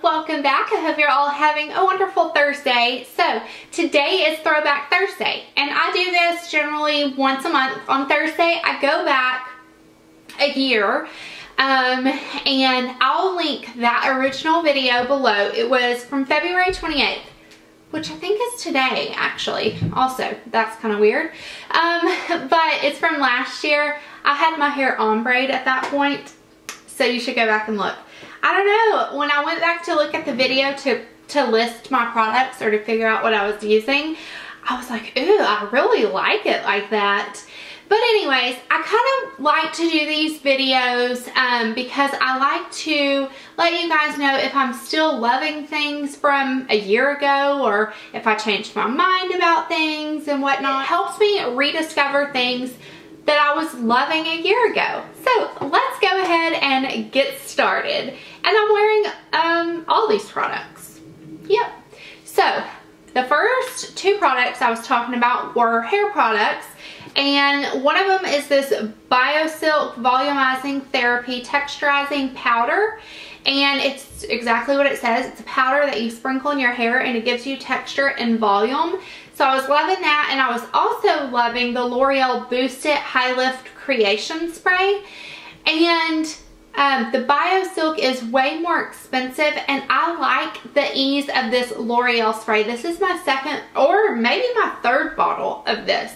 welcome back. I hope you're all having a wonderful Thursday. So today is Throwback Thursday, and I do this generally once a month. On Thursday I go back a year, and I'll link that original video below. It was from February 28th, which I think is today actually. Also, that's kind of weird, but it's from last year. I had my hair ombre at that point, so you should go back and look. I don't know, when I went back to look at the video to list my products or to figure out what I was using, I was like, ooh, I really like it like that. But anyways, I kind of like to do these videos because I like to let you guys know if I'm still loving things from a year ago, or if I changed my mind about things and whatnot. It helps me rediscover things that I was loving a year ago. So let's go ahead and get started. And I'm wearing all these products. Yep. So the first two products I was talking about were hair products. And one of them is this BioSilk Volumizing Therapy Texturizing Powder. And it's exactly what it says. It's a powder that you sprinkle in your hair and it gives you texture and volume. So I was loving that, and I was also loving the L'Oreal Boost It High Lift Creation Spray. And the BioSilk is way more expensive, and I like the ease of this L'Oreal spray. This is my second or maybe my third bottle of this,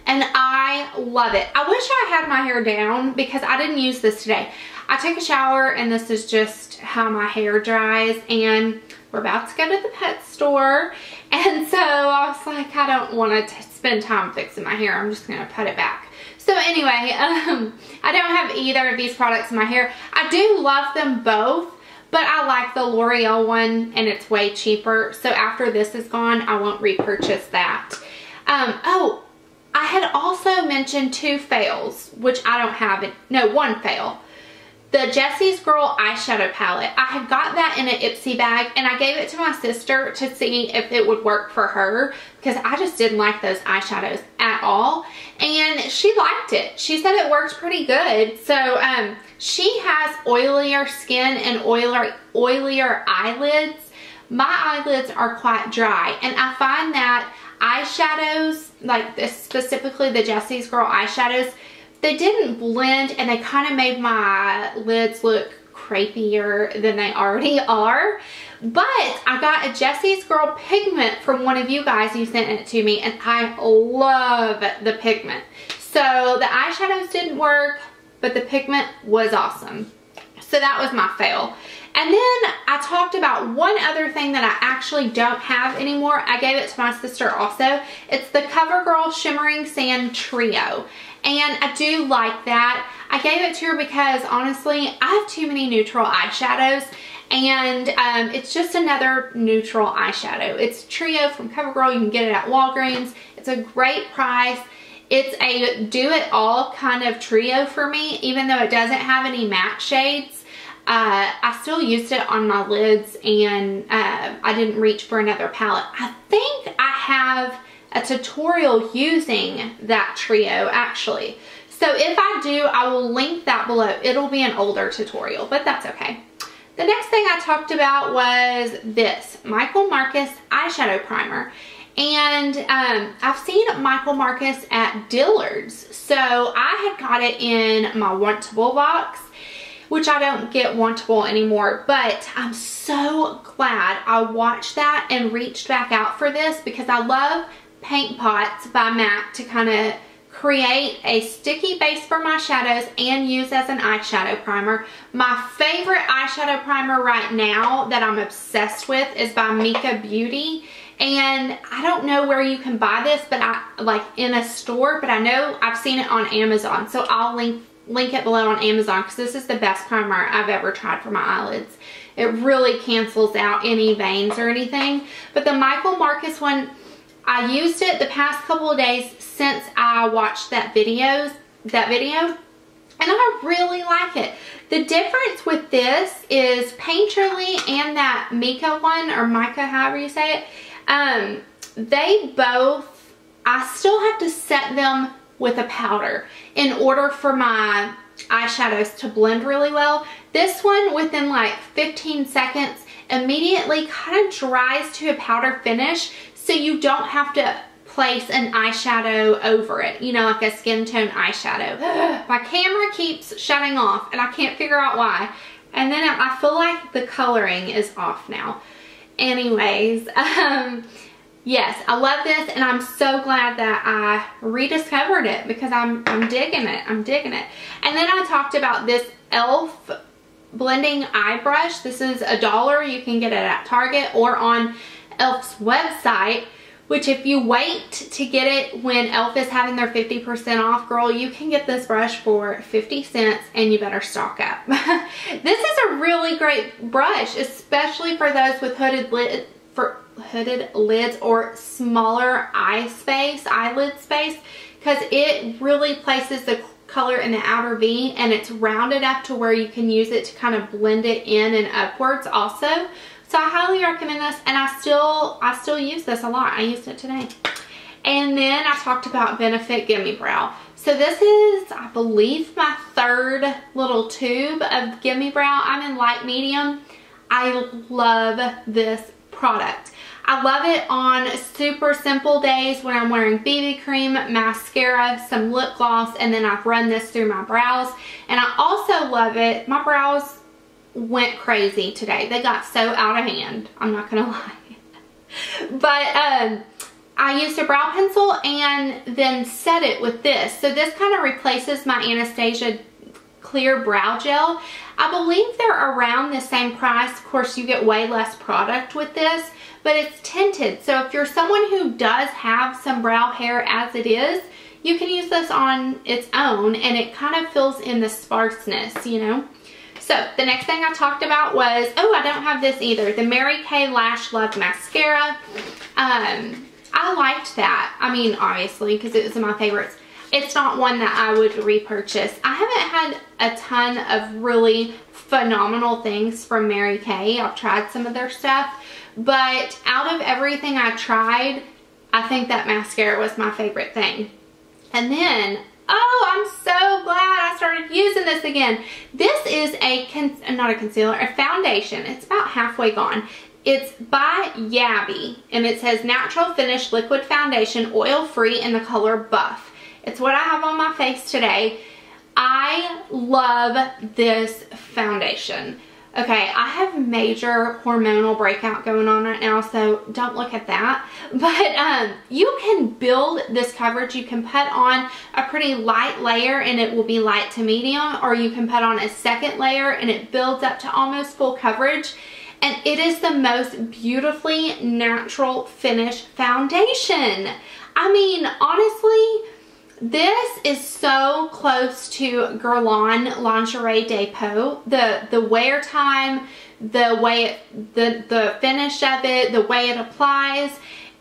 and I love it. I wish I had my hair down because I didn't use this today. I took a shower, and this is just how my hair dries, and we're about to go to the pet store, and so I was like, I don't want to spend time fixing my hair. I'm just going to put it back. So anyway, I don't have either of these products in my hair. I do love them both, but I like the L'Oreal one, and it's way cheaper. So after this is gone, I won't repurchase that. Oh, I had also mentioned two fails, which I don't have it. No, one fail. The Jessie's Girl eyeshadow palette. I had got that in an Ipsy bag, and I gave it to my sister to see if it would work for her, because I just didn't like those eyeshadows at all, and she liked it. She said it worked pretty good. So she has oilier skin and oilier eyelids. My eyelids are quite dry, and I find that eyeshadows, like this, specifically the Jessie's Girl eyeshadows, they didn't blend, and they kind of made my lids look crepier than they already are. But I got a Jessie's Girl pigment from one of you guys. You sent it to me, and I love the pigment. So the eyeshadows didn't work, but the pigment was awesome. So that was my fail. And then I talked about one other thing that I actually don't have anymore. I gave it to my sister also. It's the CoverGirl Shimmering Sand Trio. And I do like that. I gave it to her because honestly, I have too many neutral eyeshadows, and it's just another neutral eyeshadow. It's a trio from CoverGirl. You can get it at Walgreens. It's a great price. It's a do-it-all kind of trio for me, even though it doesn't have any matte shades. I still used it on my lids, and I didn't reach for another palette. I think I have a tutorial using that trio actually. So if I do, I will link that below. It'll be an older tutorial, but that's okay. The next thing I talked about was this Michael Marcus eyeshadow primer. And I've seen Michael Marcus at Dillard's. So I had got it in my Wantable box, which I don't get Wantable anymore, but I'm so glad I watched that and reached back out for this, because I love Paint Pots by MAC to kind of create a sticky base for my shadows and use as an eyeshadow primer. My favorite eyeshadow primer right now that I'm obsessed with is by Mika Beauty, and I don't know where you can buy this, but like in a store, but I know I've seen it on Amazon, so I'll link it below on Amazon, because this is the best primer I've ever tried for my eyelids. It really cancels out any veins or anything. But the Michael Marcus one, I used it the past couple of days since I watched that video, and I really like it. The difference with this is Painterly and that Mika one, or Mika, however you say it, they both, I still have to set them with a powder in order for my eyeshadows to blend really well. This one, within like 15 seconds, immediately kind of dries to a powder finish, so you don't have to place an eyeshadow over it, you know, like a skin tone eyeshadow. My camera keeps shutting off and I can't figure out why. And then I feel like the coloring is off now. Anyways, yes, I love this, and I'm so glad that I rediscovered it because I'm digging it. I'm digging it. And then I talked about this e.l.f. blending eye brush. This is $1. You can get it at Target or on e.l.f.'s website, which if you wait to get it when e.l.f. is having their 50% off, girl, you can get this brush for 50 cents and you better stock up. This is a really great brush, especially for those with hooded lids or smaller eyelid space, because it really places the color in the outer V, and it's rounded up to where you can use it to kind of blend it in and upwards also. So I highly recommend this, and I still use this a lot. I used it today. And then I talked about Benefit Gimme Brow. So this is, I believe, my third little tube of Gimme Brow. I'm in light medium. I love this product. I love it on super simple days when I'm wearing BB cream, mascara, some lip gloss, and then I've run this through my brows. And I also love it. My brows went crazy today. They got so out of hand. I'm not gonna lie. But I used a brow pencil and then set it with this. So this kind of replaces my Anastasia clear brow gel. I believe they're around the same price. Of course, you get way less product with this, but it's tinted. So if you're someone who does have some brow hair as it is, you can use this on its own, and it kind of fills in the sparseness, you know. So the next thing I talked about was, oh, I don't have this either, the Mary Kay Lash Love Mascara. I liked that. I mean, obviously, because it was one of my favorites. It's not one that I would repurchase. I haven't had a ton of really phenomenal things from Mary Kay. I've tried some of their stuff, but out of everything I tried, I think that mascara was my favorite thing. And then, oh, I'm so glad I started using this again. This is not a concealer, a foundation. It's about halfway gone. It's by Yabby, and it says Natural Finish Liquid Foundation, Oil Free, in the color Buff. It's what I have on my face today. I love this foundation. Okay, I have major hormonal breakout going on right now, so don't look at that. But you can build this coverage. You can put on a pretty light layer and it will be light to medium, or you can put on a second layer and it builds up to almost full coverage. And it is the most beautifully natural finish foundation. I mean, honestly, this is so close to Guerlain Lingerie Depot. The wear time, the way the finish of it, the way it applies,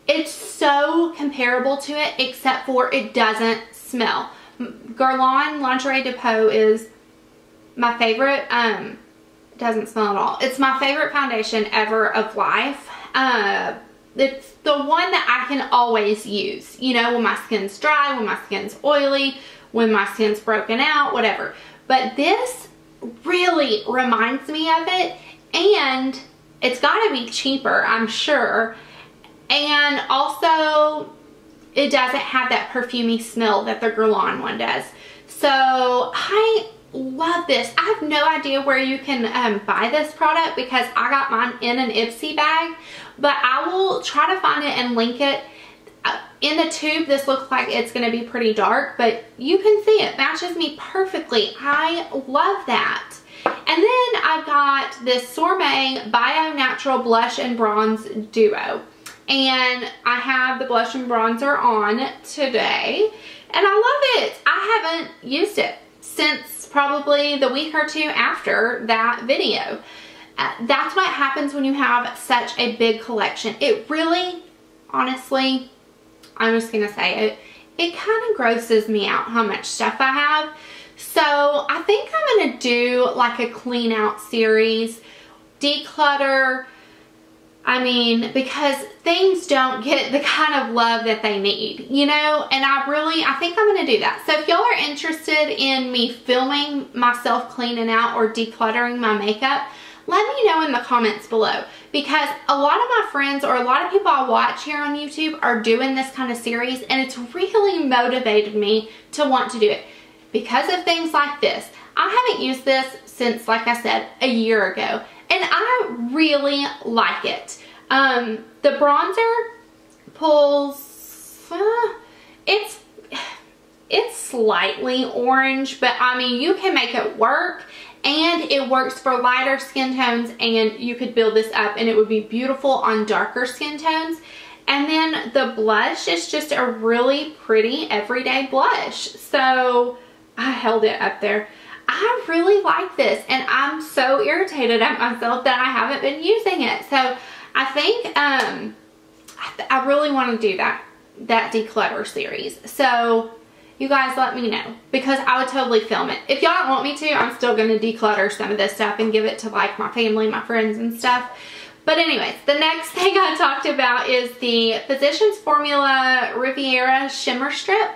it's so comparable to it, except for it doesn't smell. Guerlain Lingerie Depot is my favorite. It doesn't smell at all. It's my favorite foundation ever of life. It's the one that I can always use, you know, when my skin's dry, when my skin's oily, when my skin's broken out, whatever. But this really reminds me of it, and it's got to be cheaper, I'm sure. And also, it doesn't have that perfumey smell that the Guerlain one does. So I love this. I have no idea where you can buy this product because I got mine in an Ipsy bag, but I will try to find it and link it. In the tube, this looks like it's going to be pretty dark, but you can see it matches me perfectly. I love that. And then I got this Sourmé Bio Natural Blush and Bronze Duo, and I have the blush and bronzer on today, and I love it. I haven't used it since probably the week or two after that video. That's what happens when you have such a big collection. It really, honestly, I'm just gonna say it kind of grosses me out how much stuff I have. So I think I'm gonna do like a clean out series, declutter. I mean, because things don't get the kind of love that they need, you know, and I think I'm going to do that. So if y'all are interested in me filming myself cleaning out or decluttering my makeup, let me know in the comments below, because a lot of my friends or a lot of people I watch here on YouTube are doing this kind of series, and it's really motivated me to want to do it because of things like this. I haven't used this since, like I said, a year ago, and I really like it. The bronzer pulls, it's slightly orange, but I mean, you can make it work, and it works for lighter skin tones, and you could build this up and it would be beautiful on darker skin tones. And then the blush is just a really pretty everyday blush. So I held it up there. I really like this, and I'm so irritated at myself that I haven't been using it. So I think I really want to do that declutter series. So you guys let me know, because I would totally film it. If y'all don't want me to, I'm still going to declutter some of this stuff and give it to like my family, my friends and stuff. But anyways, the next thing I talked about is the Physicians Formula Riveira Shimmer Strip.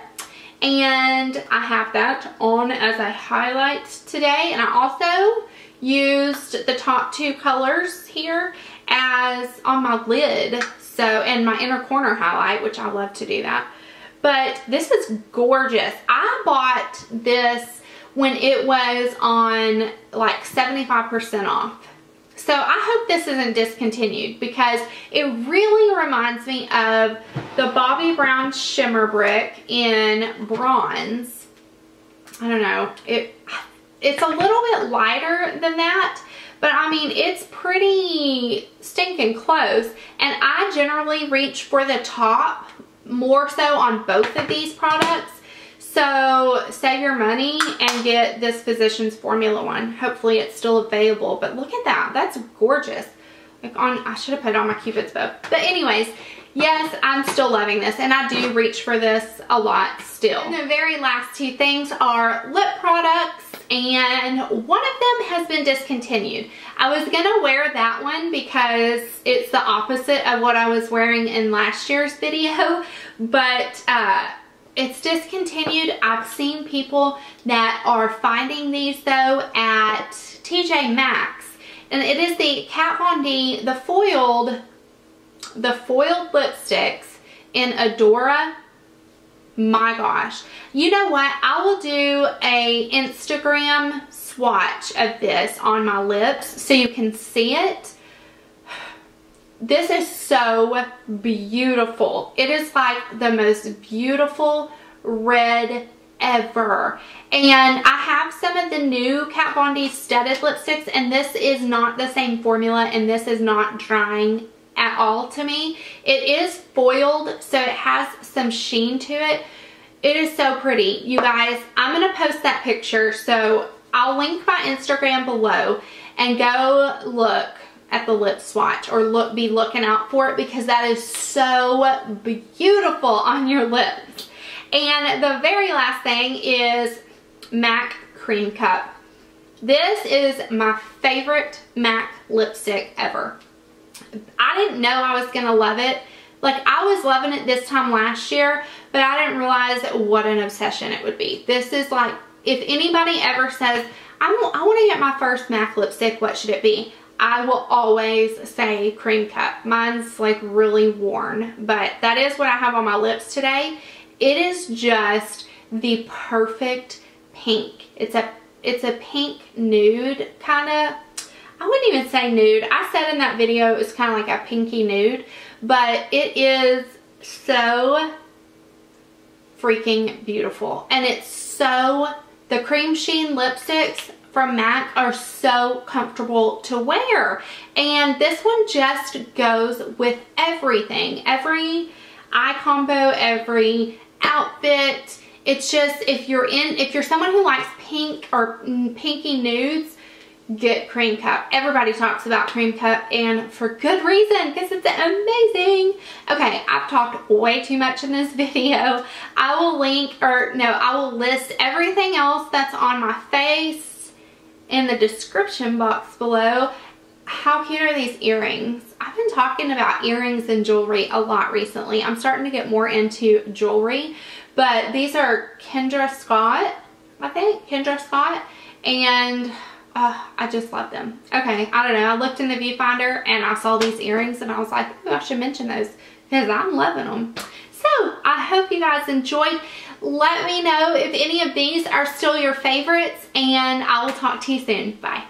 And I have that on as a highlight today. And I also used the top two colors here as on my lid. So, and my inner corner highlight, which I love to do that. But this is gorgeous. I bought this when it was on like 75% off. So I hope this isn't discontinued, because it really reminds me of the Bobbi Brown Shimmer Brick in bronze. I don't know. It's a little bit lighter than that, but I mean, it's pretty stinking close. And I generally reach for the top more so on both of these products. So save your money and get this Physicians Formula one. Hopefully it's still available, but look at that. That's gorgeous. Like I should have put it on my Cupid's bow. But anyways, yes, I'm still loving this, and I do reach for this a lot still. And the very last two things are lip products, and one of them has been discontinued. I was gonna wear that one because it's the opposite of what I was wearing in last year's video, but it's discontinued. I've seen people that are finding these though at TJ Maxx, and it is the Kat Von D, the foiled lipsticks in Adora. My gosh. You know what? I will do a Instagram swatch of this on my lips so you can see it. This is so beautiful. It is like the most beautiful red ever. And I have some of the new Kat Von D studded lipsticks, and this is not the same formula, and this is not drying at all to me. It is foiled, so it has some sheen to it. It is so pretty. You guys, I'm going to post that picture, so I'll link my Instagram below, and go look at the lip swatch, or be looking out for it, because that is so beautiful on your lips. And the very last thing is MAC Cream Cup. This is my favorite MAC lipstick ever. I didn't know I was gonna love it. Like, I was loving it this time last year, but I didn't realize what an obsession it would be. This is like, if anybody ever says, I want to get my first MAC lipstick, what should it be? I will always say Cream Cup. Mine's like really worn, but that is what I have on my lips today. It is just the perfect pink. It's a pink nude kind of. I wouldn't even say nude. I said in that video it was kind of like a pinky nude, but it is so freaking beautiful. And it's so, the cream sheen lipsticks from MAC are so comfortable to wear. And this one just goes with everything. Every eye combo, every outfit. It's just, if you're someone who likes pink or pinky nudes, get Cream Cup. Everybody talks about Cream Cup, and for good reason, because it's amazing. Okay, I've talked way too much in this video. I will I will list everything else that's on my face in the description box below. How cute are these earrings? I've been talking about earrings and jewelry a lot recently. I'm starting to get more into jewelry, but these are Kendra Scott, I think, Kendra Scott, and I just love them. Okay, I don't know. I looked in the viewfinder and I saw these earrings and I was like, oh, I should mention those because I'm loving them. So I hope you guys enjoyed. Let me know if any of these are still your favorites, and I will talk to you soon. Bye.